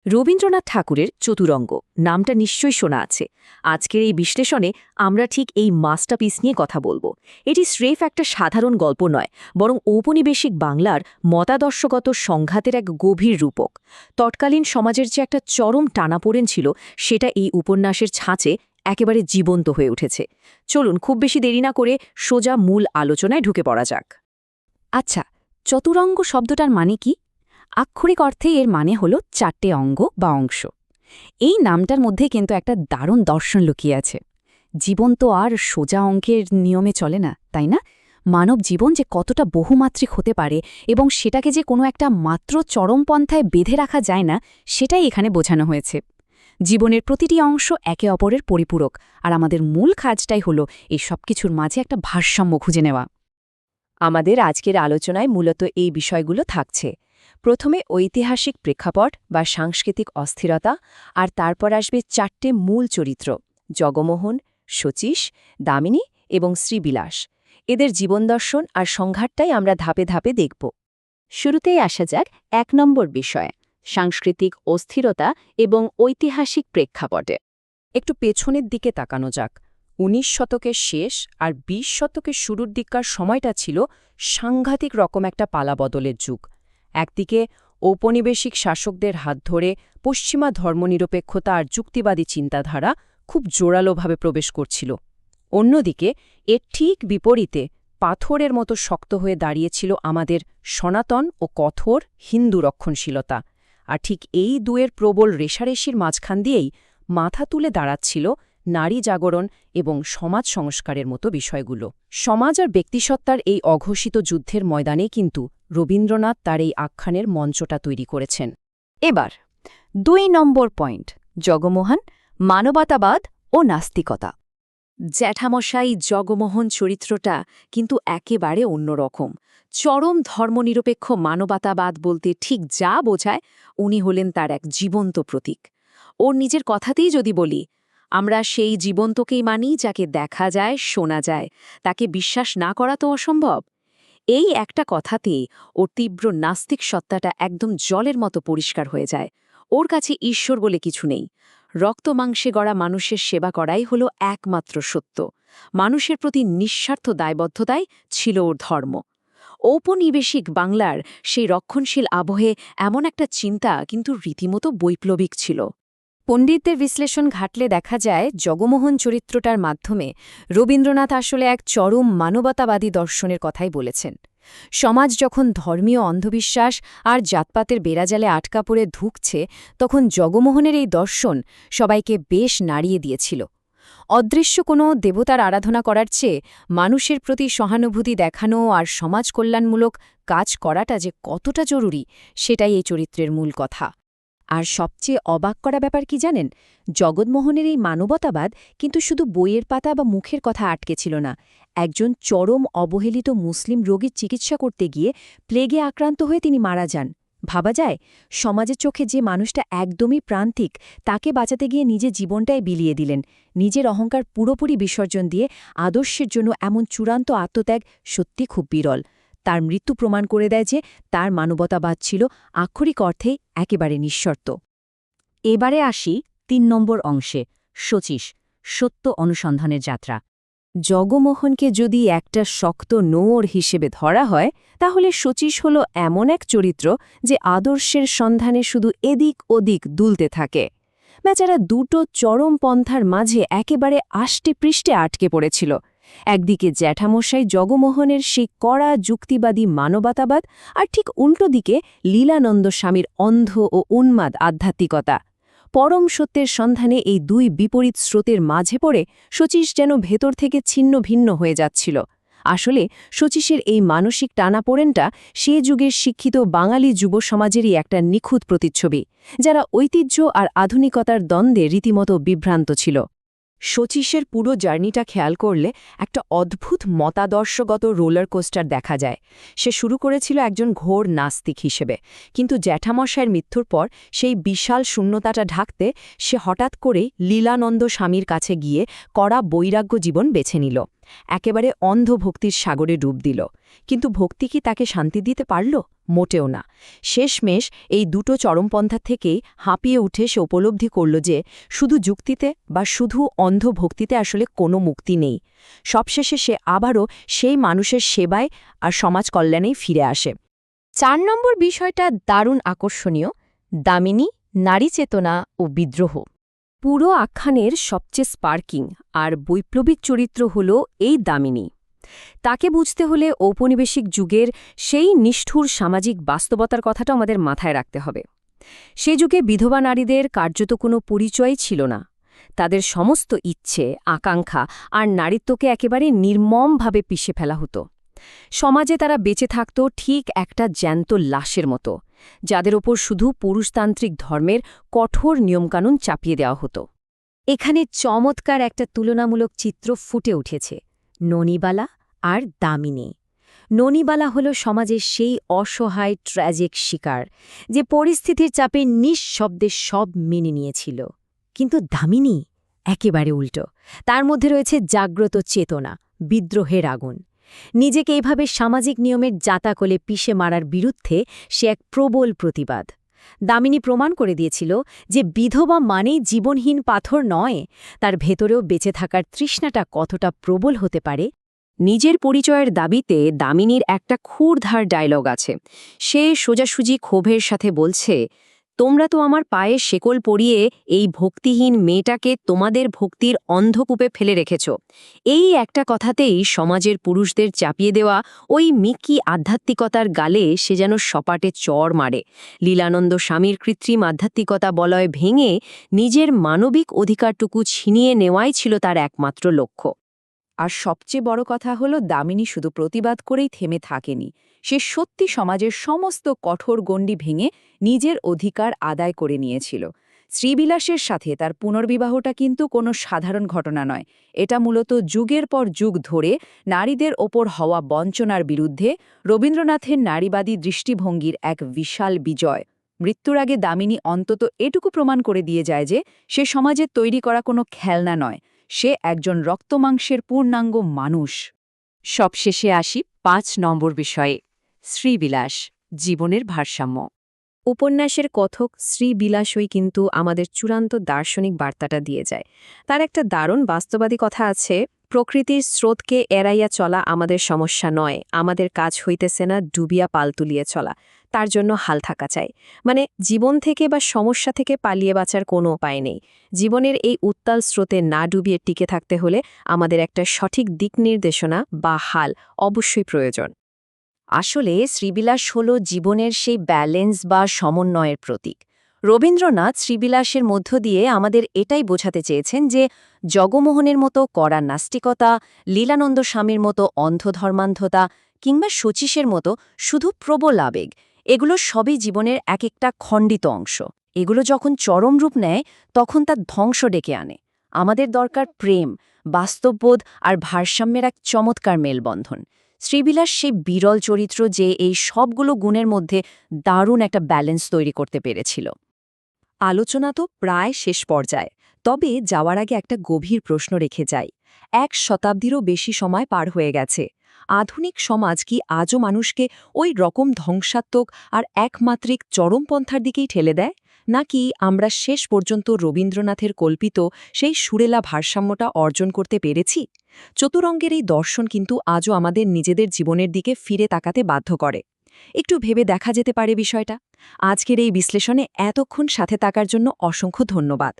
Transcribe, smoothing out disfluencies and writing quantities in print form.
রবীন্দ্রনাথ ঠাকুরের চতুরঙ্গ নামটা নিশ্চয়ই শোনা আছে। আজকের এই বিশ্লেষণে আমরা ঠিক এই মাস্টারপিস নিয়ে কথা বলবো। এটি স্রেফ একটা সাধারণ গল্প নয়, বরং ঔপনিবেশিক বাংলার মতাদর্শগত সংঘাতের এক গভীর রূপক। তৎকালীন সমাজের যে একটা চরম টানাপোড়েন ছিল, সেটা এই উপন্যাসের ছাঁচে একেবারে জীবন্ত হয়ে উঠেছে। চলুন খুব বেশি দেরি না করে সোজা মূল আলোচনায় ঢুকে পড়া যাক। আচ্ছা, চতুরঙ্গ শব্দটার মানে কি? আক্ষরিক অর্থে এর মানে হল 4টে অঙ্গ বা অংশ। এই নামটার মধ্যে কিন্তু একটা দারুণ দর্শন লুকিয়ে আছে। জীবন তো আর সোজা অঙ্কের নিয়মে চলে না, তাই না? মানব জীবন যে কতটা বহুমাত্রিক হতে পারে এবং সেটাকে যে কোনো একটা মাত্র চরমপন্থায় বেঁধে রাখা যায় না, সেটাই এখানে বোঝানো হয়েছে। জীবনের প্রতিটি অংশ একে অপরের পরিপূরক, আর আমাদের মূল কাজটাই হল এই সবকিছুর মাঝে একটা ভারসাম্য খুঁজে নেওয়া। আমাদের আজকের আলোচনায় মূলত এই বিষয়গুলো থাকছে। প্রথমে ঐতিহাসিক প্রেক্ষাপট বা সাংস্কৃতিক অস্থিরতা, আর তারপর আসবে 4টে মূল চরিত্র: জগমোহন, শচীশ, দামিনী এবং শ্রীবিলাস। এদের জীবনদর্শন আর সংঘাতটাই আমরা ধাপে ধাপে দেখব। শুরুতেই আসা যাক 1 নম্বর বিষয়, সাংস্কৃতিক অস্থিরতা এবং ঐতিহাসিক প্রেক্ষাপটে। একটু পেছনের দিকে তাকানো যাক। 19 শতকের শেষ আর 20 শতকের শুরুর দিককার সময়টা ছিল সাংঘাতিক রকম একটা পালাবদলের যুগ। একদিকে ঔপনিবেশিক শাসকদের হাত ধরে পশ্চিমা ধর্মনিরপেক্ষতা আর যুক্তিবাদী চিন্তাধারা খুব জোরালোভাবে প্রবেশ করছিল। অন্যদিকে এর ঠিক বিপরীতে পাথরের মতো শক্ত হয়ে দাঁড়িয়েছিল আমাদের সনাতন ও কঠোর হিন্দু রক্ষণশীলতা। আর ঠিক এই দুয়ের প্রবল রেশারেশির মাঝখান দিয়েই মাথা তুলে দাঁড়াচ্ছিল নারী জাগরণ এবং সমাজ সংস্কারের মতো বিষয়গুলো। সমাজ আর ব্যক্তিসত্তার এই অঘোষিত যুদ্ধের ময়দানে কিন্তু রবীন্দ্রনাথ তার এই আখ্যানের মঞ্চটা তৈরি করেছেন। এবার 2 নম্বর পয়েন্ট, জগমোহন, মানবতাবাদ ও নাস্তিকতা। জ্যাঠামশাই জগমোহন চরিত্রটা কিন্তু একেবারে অন্যরকম। চরম ধর্মনিরপেক্ষ মানবতাবাদ বলতে ঠিক যা বোঝায়, উনি হলেন তার এক জীবন্ত প্রতীক। ওর নিজের কথাতেই যদি বলি, আমরা সেই জীবন্তকেই মানি যাকে দেখা যায়, শোনা যায়, তাকে বিশ্বাস না করা তো অসম্ভব। এই একটা কথাতেই ওর তীব্র নাস্তিক সত্তাটা একদম জলের মতো পরিষ্কার হয়ে যায়। ওর কাছে ঈশ্বর বলে কিছু নেই। রক্তমাংসে গড়া মানুষের সেবা করাই হলো একমাত্র সত্য। মানুষের প্রতি নিঃস্বার্থ দায়বদ্ধতাই ছিল ওর ধর্ম। ঔপনিবেশিক বাংলার সেই রক্ষণশীল আবহে এমন একটা চিন্তা কিন্তু রীতিমতো বৈপ্লবিক ছিল। পণ্ডিতদের বিশ্লেষণ ঘাটলে দেখা যায়, জগমোহন চরিত্রটার মাধ্যমে রবীন্দ্রনাথ আসলে এক চরম মানবতাবাদী দর্শনের কথাই বলেছেন। সমাজ যখন ধর্মীয় অন্ধবিশ্বাস আর জাতপাতের বেড়াজালে আটকা পড়ে ধুঁকছে, তখন জগমোহনের এই দর্শন সবাইকে বেশ নাড়িয়ে দিয়েছিল। অদৃশ্য কোনো দেবতার আরাধনা করার চেয়ে মানুষের প্রতি সহানুভূতি দেখানো আর সমাজ কল্যাণমূলক কাজ করাটা যে কতটা জরুরি, সেটাই এই চরিত্রের মূল কথা। আর সবচেয়ে অবাক করা ব্যাপার কি জানেন? জগৎমোহনের এই মানবতাবাদ কিন্তু শুধু বইয়ের পাতা বা মুখের কথা আটকে ছিল না। একজন চরম অবহেলিত মুসলিম রোগীর চিকিৎসা করতে গিয়ে প্লেগে আক্রান্ত হয়ে তিনি মারা যান। ভাবা যায়, সমাজের চোখে যে মানুষটা একদমই প্রান্তিক, তাকে বাঁচাতে গিয়ে নিজের জীবনটাই বিলিয়ে দিলেন। নিজের অহংকার পুরোপুরি বিসর্জন দিয়ে আদর্শের জন্য এমন চূড়ান্ত আত্মত্যাগ সত্যি খুব বিরল। তার মৃত্যু প্রমাণ করে দেয় যে তার মানবতাবাদ ছিল আক্ষরিক অর্থে একেবারে নিঃশর্ত। এবারে আসি 3 নম্বর অংশে, শচীশ, সত্য অনুসন্ধানের যাত্রা। জগমোহনকে যদি একটা শক্ত নোড় হিসেবে ধরা হয়, তাহলে শচীশ হল এমন এক চরিত্র যে আদর্শের সন্ধানে শুধু এদিক ওদিক দুলতে থাকে। বেচারা দুটো চরম পন্থার মাঝে একেবারে আষ্টে পৃষ্ঠে আটকে পড়েছিল। একদিকে জ্যাঠামশাই জগমোহনের সেই কড়া যুক্তিবাদী মানবতাবাদ, আর ঠিক উল্টো দিকে লীলানন্দ স্বামীর অন্ধ ও উন্মাদ আধ্যাত্মিকতা। পরম সত্যের সন্ধানে এই দুই বিপরীত স্রোতের মাঝে পড়ে শচীশ যেন ভেতর থেকে ছিন্ন ভিন্ন হয়ে যাচ্ছিল। আসলে শচীশের এই মানসিক টানাপোড়েনটা সে যুগের শিক্ষিত বাঙালি যুব সমাজেরই একটা নিখুঁত প্রতিচ্ছবি, যারা ঐতিহ্য আর আধুনিকতার দ্বন্দ্বে রীতিমতো বিভ্রান্ত ছিল। শচীশের পুরো জার্নিটা খেয়াল করলে একটা অদ্ভুত মতাদর্শগত রোলার কোস্টার দেখা যায়। সে শুরু করেছিল একজন ঘোর নাস্তিক হিসেবে, কিন্তু জ্যাঠামশায়ের মৃত্যুর পর সেই বিশাল শূন্যতাটা ঢাকতে সে হঠাৎ করে লীলানন্দ স্বামীর কাছে গিয়ে কড়া বৈরাগ্য জীবন বেছে নিল। একেবারে অন্ধ ভক্তির সাগরে ডুব দিল। কিন্তু ভক্তি কি তাকে শান্তি দিতে পারল? মোটেও না। শেষমেশ এই দুটো চরমপন্থা থেকেই হাঁপিয়ে উঠে সে উপলব্ধি করল যে শুধু যুক্তিতে বা শুধু অন্ধ ভক্তিতে আসলে কোনো মুক্তি নেই। সবশেষে সে আবারও সেই মানুষের সেবায় আর সমাজ কল্যাণেই ফিরে আসে। 4 নম্বর বিষয়টা দারুণ আকর্ষণীয়, দামিনী, নারী চেতনা ও বিদ্রোহ। পুরো আখ্যানের সবচেয়ে স্পার্কিং আর বৈপ্লবিক চরিত্র হল এই দামিনী। তাকে বুঝতে হলে ঔপনিবেশিক যুগের সেই নিষ্ঠুর সামাজিক বাস্তবতার কথাটা আমাদের মাথায় রাখতে হবে। সে যুগে বিধবা নারীদের কার্যত কোনো পরিচয় ছিল না। তাদের সমস্ত ইচ্ছে, আকাঙ্ক্ষা আর নারীত্বকে একেবারে নির্মমভাবে পিষে ফেলা হতো। সমাজে তারা বেঁচে থাকত ঠিক একটা জ্যান্ত লাশের মতো, যাদের ওপর শুধু পুরুষতান্ত্রিক ধর্মের কঠোর নিয়মকানুন চাপিয়ে দেওয়া হতো। এখানে চমৎকার একটা তুলনামূলক চিত্র ফুটে উঠেছে, ননীবালা আর দামিনী। ননীবালা হল সমাজের সেই অসহায় ট্র্যাজিক শিকার, যে পরিস্থিতির চাপে নিঃশব্দে সব মেনে নিয়েছিল। কিন্তু দামিনী একেবারে উল্টো। তার মধ্যে রয়েছে জাগ্রত চেতনা, বিদ্রোহের আগুন। নিজেকে এইভাবে সামাজিক নিয়মের জাতাকলে পিষে মারার বিরুদ্ধে সে এক প্রবল প্রতিবাদ। দামিনী প্রমাণ করে দিয়েছিল যে বিধবা মানেই জীবনহীন পাথর নয়, তার ভেতরেও বেঁচে থাকার তৃষ্ণাটা কতটা প্রবল হতে পারে। নিজের পরিচয়ের দাবিতে দামিনীর একটা ক্ষুরধার ডায়লগ আছে। সে সোজাসুজি ক্ষোভের সাথে বলছে, তোমরা তো আমার পায়ে শেকল পরিয়ে এই ভক্তিহীন মেয়েটাকে তোমাদের ভক্তির অন্ধকূপে ফেলে রেখেছ। এই একটা কথাতেই সমাজের পুরুষদের চাপিয়ে দেওয়া ওই মিকি আধ্যাত্মিকতার গালে সে যেন সপাটে চড় মারে। লীলানন্দ স্বামীর কৃত্রিম আধ্যাত্মিকতা বলয় ভেঙে নিজের মানবিক অধিকারটুকু ছিনিয়ে নেওয়াই ছিল তার একমাত্র লক্ষ্য। আর সবচেয়ে বড় কথা হলো, দামিনী শুধু প্রতিবাদ করেই থেমে থাকেনি। সে সত্যি সমাজের সমস্ত কঠোর গণ্ডি ভেঙে নিজের অধিকার আদায় করে নিয়েছিল। শ্রীবিলাসের সাথে তার পুনর্বিবাহটা কিন্তু কোনো সাধারণ ঘটনা নয়। এটা মূলত যুগের পর যুগ ধরে নারীদের ওপর হওয়া বঞ্চনার বিরুদ্ধে রবীন্দ্রনাথের নারীবাদী দৃষ্টিভঙ্গির এক বিশাল বিজয়। মৃত্যুর আগে দামিনী অন্তত এটুকু প্রমাণ করে দিয়ে যায় যে সে সমাজে তৈরি করা কোনো খেলনা নয়, সে একজন রক্তমাংসের পূর্ণাঙ্গ মানুষ। সবশেষে আসি 5 নম্বর বিষয়ে, শ্রীবিলাস, জীবনের ভারসাম্য। উপন্যাসের কথক শ্রীবিলাসই কিন্তু আমাদের চূড়ান্ত দার্শনিক বার্তাটা দিয়ে যায়। তার একটা দারুণ বাস্তবাদী কথা আছে, প্রকৃতির স্রোতকে এড়াইয়া চলা আমাদের সমস্যা নয়, আমাদের কাজ হইতেছে না ডুবিয়া পাল তুলিয়ে চলা, তার জন্য হাল থাকা চাই। মানে জীবন থেকে বা সমস্যা থেকে পালিয়ে বাঁচার কোনো উপায় নেই। জীবনের এই উত্তাল স্রোতে না ডুবিয়ে টিকে থাকতে হলে আমাদের একটা সঠিক দিক নির্দেশনা বা হাল অবশ্যই প্রয়োজন। আসলে শ্রীবিলাস হল জীবনের সেই ব্যালেন্স বা সমন্বয়ের প্রতীক। রবীন্দ্রনাথ শ্রীবিলাসের মধ্য দিয়ে আমাদের এটাই বোঝাতে চেয়েছেন যে জগমোহনের মতো কড়া নাস্তিকতা, লীলানন্দ স্বামীর মতো অন্ধধর্মান্ধতা কিংবা শচীশের মতো শুধু প্রবল আবেগ, এগুলো সবই জীবনের এক একটা খণ্ডিত অংশ। এগুলো যখন চরম রূপ নেয় তখন তা ধ্বংস ডেকে আনে। আমাদের দরকার প্রেম, বাস্তববোধ আর ভারসাম্যের এক চমৎকার মেলবন্ধন। শ্রীবিলাস সেই বিরল চরিত্র যে এই সবগুলো গুণের মধ্যে দারুণ একটা ব্যালেন্স তৈরি করতে পেরেছিল। আলোচনা তো প্রায় শেষ পর্যায়ে, তবে যাওয়ার আগে একটা গভীর প্রশ্ন রেখে যাই। 1 শতাব্দীরও বেশি সময় পার হয়ে গেছে। আধুনিক সমাজ কি আজও মানুষকে ওই রকম ধ্বংসাত্মক আর একমাত্রিক চরমপন্থার দিকেই ঠেলে দেয়, নাকি আমরা শেষ পর্যন্ত রবীন্দ্রনাথের কল্পিত সেই সুরেলা ভারসাম্যটা অর্জন করতে পেরেছি? চতুরঙ্গের এই দর্শন কিন্তু আজও আমাদের নিজেদের জীবনের দিকে ফিরে তাকাতে বাধ্য করে। একটু ভেবে দেখা যেতে পারে বিষয়টা। আজকের এই বিশ্লেষণে এতক্ষণ সাথে থাকার জন্য অসংখ্য ধন্যবাদ।